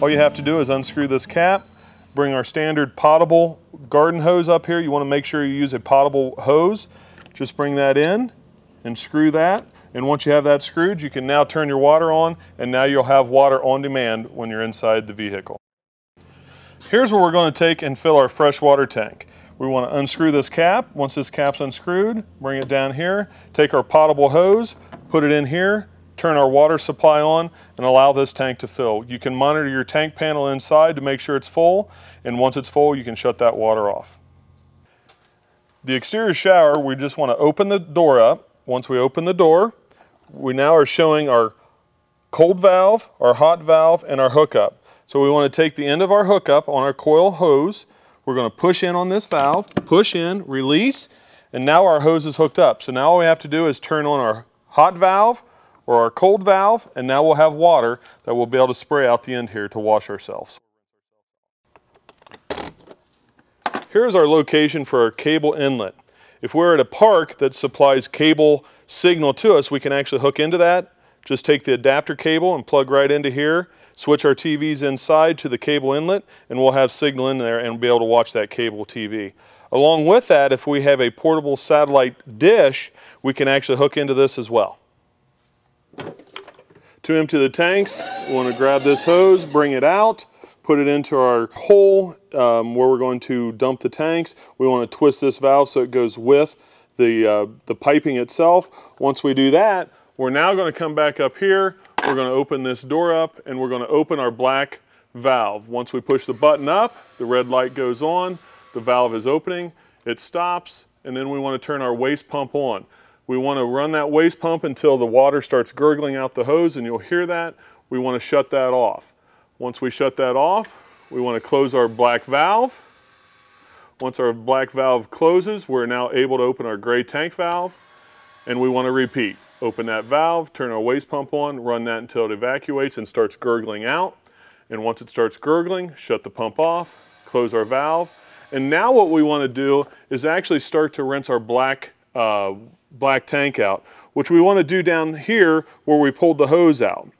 All you have to do is unscrew this cap, bring our standard potable garden hose up here. You want to make sure you use a potable hose. Just bring that in and screw that. And once you have that screwed, you can now turn your water on, and now you'll have water on demand when you're inside the vehicle. Here's where we're going to take and fill our freshwater tank. We want to unscrew this cap. Once this cap's unscrewed, bring it down here, take our potable hose, put it in here, turn our water supply on, and allow this tank to fill. You can monitor your tank panel inside to make sure it's full, and once it's full, you can shut that water off. The exterior shower, we just want to open the door up. Once we open the door, we now are showing our cold valve, our hot valve, and our hookup. So we want to take the end of our hookup on our coil hose. We're going to push in on this valve, push in, release, and now our hose is hooked up. So now all we have to do is turn on our hot valve or our cold valve, and now we'll have water that we'll be able to spray out the end here to wash ourselves. Here's our location for our cable inlet. If we're at a park that supplies cable signal to us, we can actually hook into that. Just take the adapter cable and plug right into here, switch our TVs inside to the cable inlet, and we'll have signal in there and be able to watch that cable TV. Along with that, if we have a portable satellite dish, we can actually hook into this as well. To empty the tanks, we want to grab this hose, bring it out, put it into our hole where we're going to dump the tanks. We want to twist this valve so it goes with the piping itself. Once we do that, we're now going to come back up here. We're going to open this door up, and we're going to open our black valve. Once we push the button up, the red light goes on, the valve is opening, it stops, and then we want to turn our waste pump on. We want to run that waste pump until the water starts gurgling out the hose, and you'll hear that. We want to shut that off. Once we shut that off, we want to close our black valve. Once our black valve closes, we're now able to open our gray tank valve, and we want to repeat. Open that valve, turn our waste pump on, run that until it evacuates and starts gurgling out. And once it starts gurgling, shut the pump off, close our valve. And now what we want to do is actually start to rinse our black tank out, which we want to do down here where we pulled the hose out.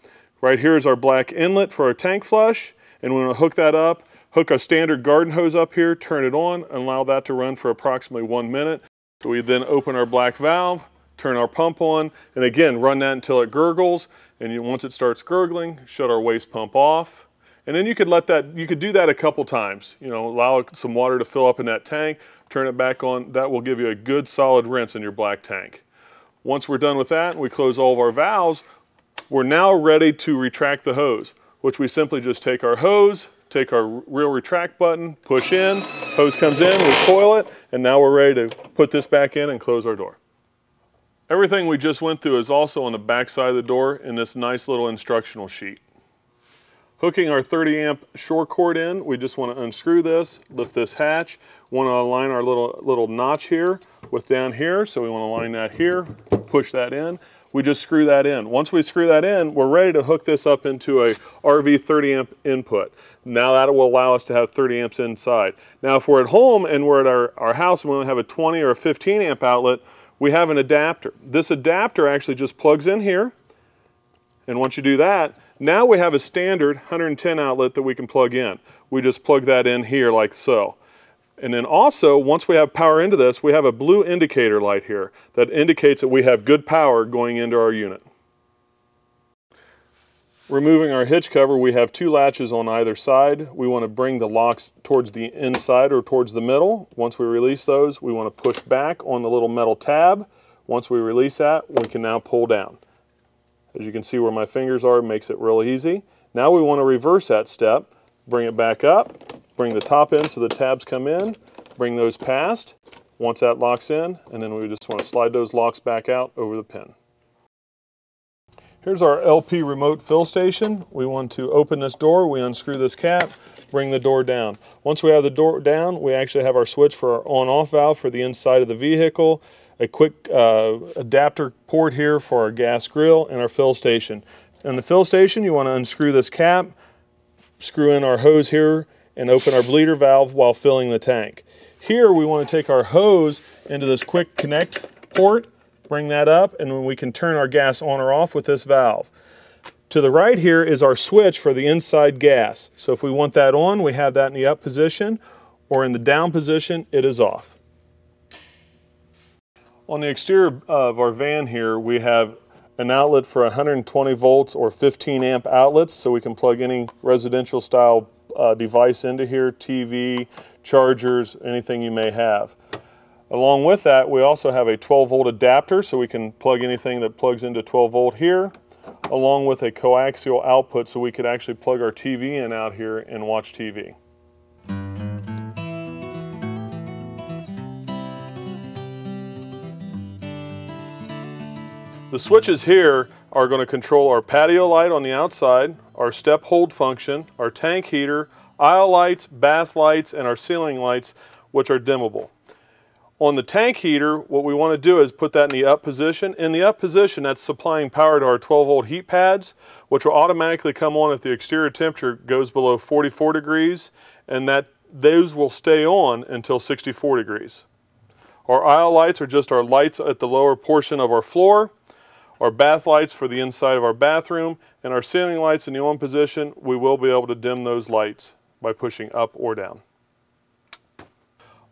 Right here is our black inlet for our tank flush, and we want to hook that up, hook a standard garden hose up here, turn it on, and allow that to run for approximately 1 minute. So we then open our black valve, turn our pump on, and again, run that until it gurgles, and once it starts gurgling, shut our waste pump off. And then you could do that a couple times. You know, allow some water to fill up in that tank, turn it back on. That will give you a good solid rinse in your black tank. Once we're done with that, we close all of our valves. We're now ready to retract the hose, which we simply just take our hose, take our real retract button, push in, hose comes in, we coil it, and now we're ready to put this back in and close our door. Everything we just went through is also on the back side of the door in this nice little instructional sheet. Hooking our 30 amp shore cord in, we just want to unscrew this, lift this hatch, want to align our little notch here with down here, so we want to align that here, push that in. We just screw that in. Once we screw that in, we're ready to hook this up into a RV 30 amp input. Now that will allow us to have 30 amps inside. Now if we're at home and we're at our house and we only have a 20 or a 15 amp outlet, we have an adapter. This adapter actually just plugs in here, and once you do that, now we have a standard 110 outlet that we can plug in. We just plug that in here like so. And then also, once we have power into this, we have a blue indicator light here that indicates that we have good power going into our unit. Removing our hitch cover, we have 2 latches on either side. We want to bring the locks towards the inside or towards the middle. Once we release those, we want to push back on the little metal tab. Once we release that, we can now pull down. As you can see where my fingers are, it makes it real easy. Now we want to reverse that step, bring it back up, bring the top in so the tabs come in, bring those past. Once that locks in, and then we just want to slide those locks back out over the pin. Here's our LP remote fill station. We want to open this door, we unscrew this cap, bring the door down. Once we have the door down, we actually have our switch for our on-off valve for the inside of the vehicle, a quick adapter port here for our gas grill, and our fill station. In the fill station, you want to unscrew this cap, screw in our hose here, and open our bleeder valve while filling the tank. Here we want to take our hose into this quick connect port, bring that up, and we can turn our gas on or off with this valve. To the right here is our switch for the inside gas. So if we want that on, we have that in the up position, or in the down position, it is off. On the exterior of our van here, we have an outlet for 120 volts or 15 amp outlets, so we can plug any residential style device into here, TV, chargers, anything you may have. Along with that, we also have a 12 volt adapter, so we can plug anything that plugs into 12 volt here, along with a coaxial output, so we could actually plug our TV in out here and watch TV. The switches here are going to control our patio light on the outside, our step hold function, our tank heater, aisle lights, bath lights, and our ceiling lights, which are dimmable. On the tank heater, what we want to do is put that in the up position. In the up position, that's supplying power to our 12 volt heat pads, which will automatically come on if the exterior temperature goes below 44 degrees, and those will stay on until 64 degrees. Our aisle lights are just our lights at the lower portion of our floor. Our bath lights for the inside of our bathroom, and our ceiling lights in the on position, we will be able to dim those lights by pushing up or down.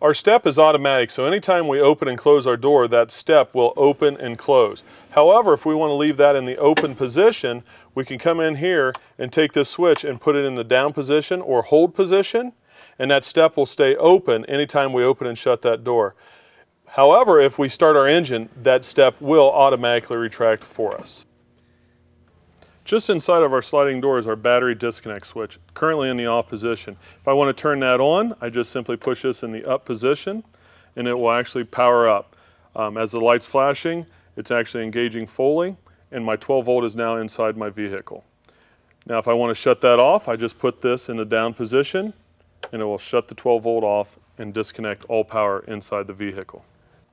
Our step is automatic, so anytime we open and close our door, that step will open and close. However, if we want to leave that in the open position, we can come in here and take this switch and put it in the down position or hold position, and that step will stay open anytime we open and shut that door. However, if we start our engine, that step will automatically retract for us. Just inside of our sliding door is our battery disconnect switch, currently in the off position. If I want to turn that on, I just simply push this in the up position and it will actually power up. As the light's flashing, it's actually engaging fully, and my 12 volt is now inside my vehicle. Now if I want to shut that off, I just put this in the down position and it will shut the 12 volt off and disconnect all power inside the vehicle.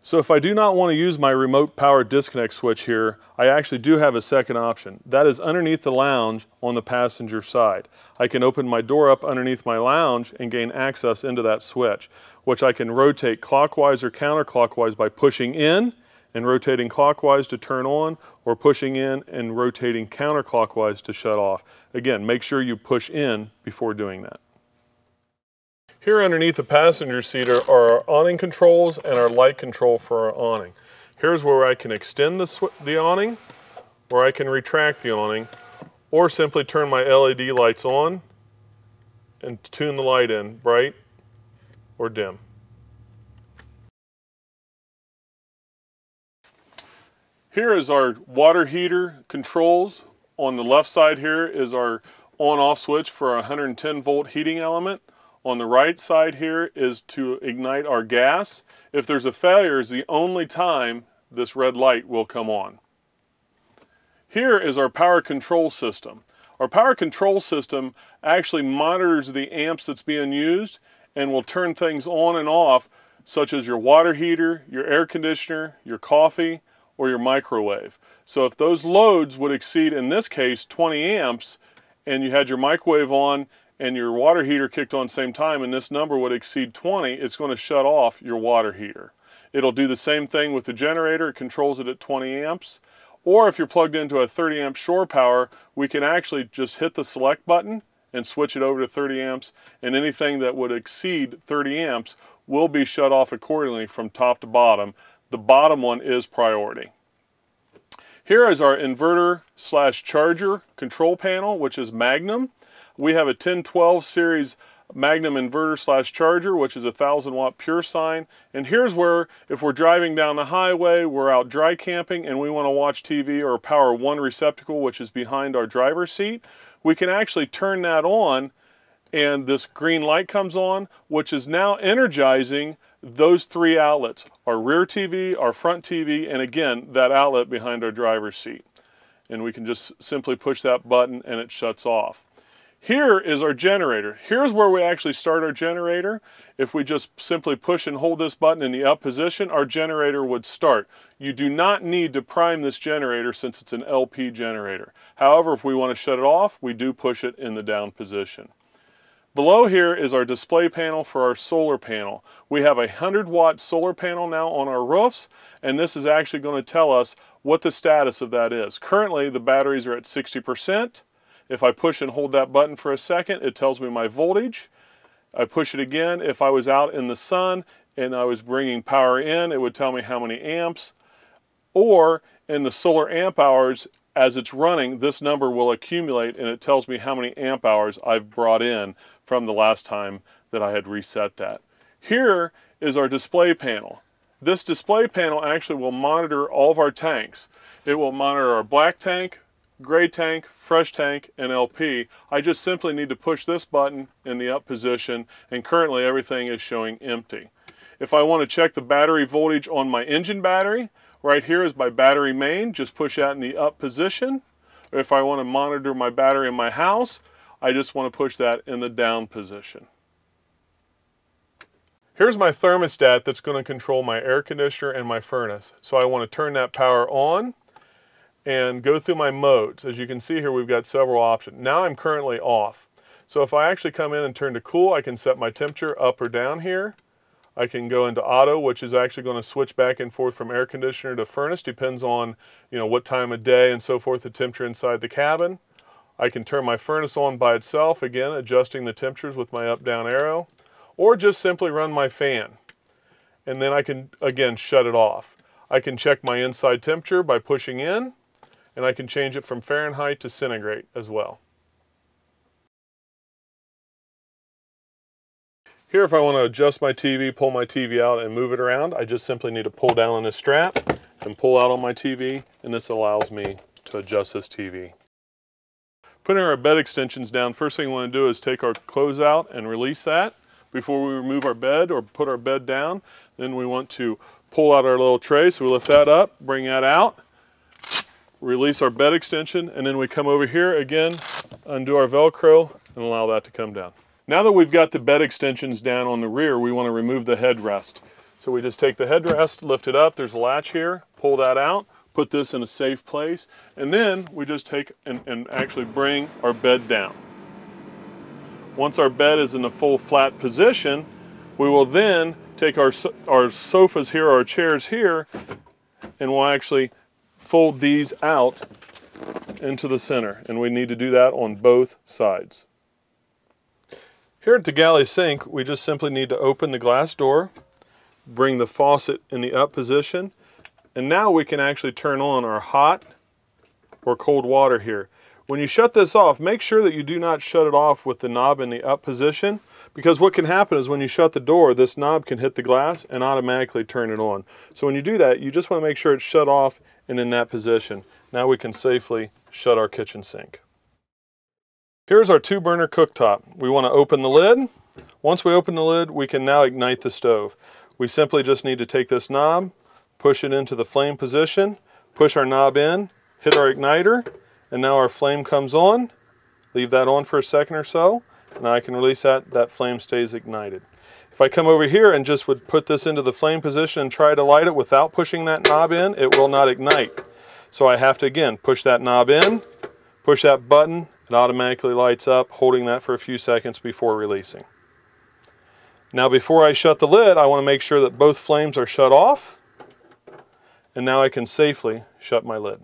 So if I do not want to use my remote power disconnect switch here, I actually do have a second option. That is underneath the lounge on the passenger side. I can open my door up underneath my lounge and gain access into that switch, which I can rotate clockwise or counterclockwise by pushing in and rotating clockwise to turn on, or pushing in and rotating counterclockwise to shut off. Again, make sure you push in before doing that. Here underneath the passenger seat are our awning controls and our light control for our awning. Here's where I can extend the awning, or I can retract the awning, or simply turn my LED lights on and tune the light in bright or dim. Here is our water heater controls. On the left side here is our on-off switch for our 110 volt heating element. On the right side here is to ignite our gas. If there's a failure, is the only time this red light will come on. Here is our power control system. Our power control system actually monitors the amps that's being used and will turn things on and off, such as your water heater, your air conditioner, your coffee, or your microwave. So if those loads would exceed, in this case, 20 amps, and you had your microwave on and your water heater kicked on same time, and this number would exceed 20, it's going to shut off your water heater. It'll do the same thing with the generator. It controls it at 20 amps. Or if you're plugged into a 30 amp shore power, we can actually just hit the select button and switch it over to 30 amps, and anything that would exceed 30 amps will be shut off accordingly from top to bottom. The bottom one is priority. Here is our inverter / charger control panel, which is Magnum. We have a 1012 series Magnum inverter / charger, which is a 1000 watt pure sine. And here's where, if we're driving down the highway, we're out dry camping, and we want to watch TV or power one receptacle, which is behind our driver's seat, we can actually turn that on, and this green light comes on, which is now energizing those three outlets: our rear TV, our front TV, and again, that outlet behind our driver's seat. And we can just simply push that button and it shuts off. Here is our generator. Here's where we actually start our generator. If we just simply push and hold this button in the up position, our generator would start. You do not need to prime this generator since it's an LP generator. However, if we want to shut it off, we do push it in the down position. Below here is our display panel for our solar panel. We have a 100-watt solar panel now on our roofs, and this is actually going to tell us what the status of that is. Currently, the batteries are at 60%. If I push and hold that button for a second, it tells me my voltage. I push it again. If I was out in the sun and I was bringing power in, it would tell me how many amps. Or in the solar amp hours, as it's running, this number will accumulate and it tells me how many amp hours I've brought in from the last time that I had reset that. Here is our display panel. This display panel actually will monitor all of our tanks. It will monitor our black tank, gray tank, fresh tank, and LP. I just simply need to push this button in the up position, and currently everything is showing empty. If I want to check the battery voltage on my engine battery, right here is my battery main. Just push that in the up position. Or if I want to monitor my battery in my house, I just want to push that in the down position. Here's my thermostat that's going to control my air conditioner and my furnace. So I want to turn that power on and go through my modes. As you can see here, we've got several options. Now I'm currently off. So if I actually come in and turn to cool, I can set my temperature up or down here. I can go into auto, which is actually going to switch back and forth from air conditioner to furnace. Depends on, what time of day and so forth, the temperature inside the cabin. I can turn my furnace on by itself, again, adjusting the temperatures with my up-down arrow. Or just simply run my fan. And then I can, again, shut it off. I can check my inside temperature by pushing in, and I can change it from Fahrenheit to centigrade as well. Here, if I want to adjust my TV, pull my TV out and move it around, I just simply need to pull down on this strap and pull out on my TV, and this allows me to adjust this TV. Putting our bed extensions down, first thing we want to do is take our clothes out and release that before we remove our bed or put our bed down. Then we want to pull out our little tray, so we lift that up, bring that out, release our bed extension, and then we come over here again, undo our Velcro, and allow that to come down. Now that we've got the bed extensions down on the rear, we want to remove the headrest. So we just take the headrest, lift it up, there's a latch here, pull that out, put this in a safe place, and then we just take and actually bring our bed down. Once our bed is in a full flat position, we will then take our sofas here, our chairs here, and we'll actually fold these out into the center. And we need to do that on both sides. Here at the Galley Sink, we just simply need to open the glass door, bring the faucet in the up position, and now we can actually turn on our hot or cold water here. When you shut this off, make sure that you do not shut it off with the knob in the up position, because what can happen is when you shut the door, this knob can hit the glass and automatically turn it on. So when you do that, you just want to make sure it's shut off and in that position. Now we can safely shut our kitchen sink. Here's our 2-burner cooktop. We want to open the lid. Once we open the lid, we can now ignite the stove. We simply just need to take this knob, push it into the flame position, push our knob in, hit our igniter, and now our flame comes on. Leave that on for a second or so. Now I can release that. That flame stays ignited. If I come over here and just would put this into the flame position and try to light it without pushing that knob in, it will not ignite. So I have to, again, push that knob in, push that button, it automatically lights up, holding that for a few seconds before releasing. Now before I shut the lid, I want to make sure that both flames are shut off, and now I can safely shut my lid.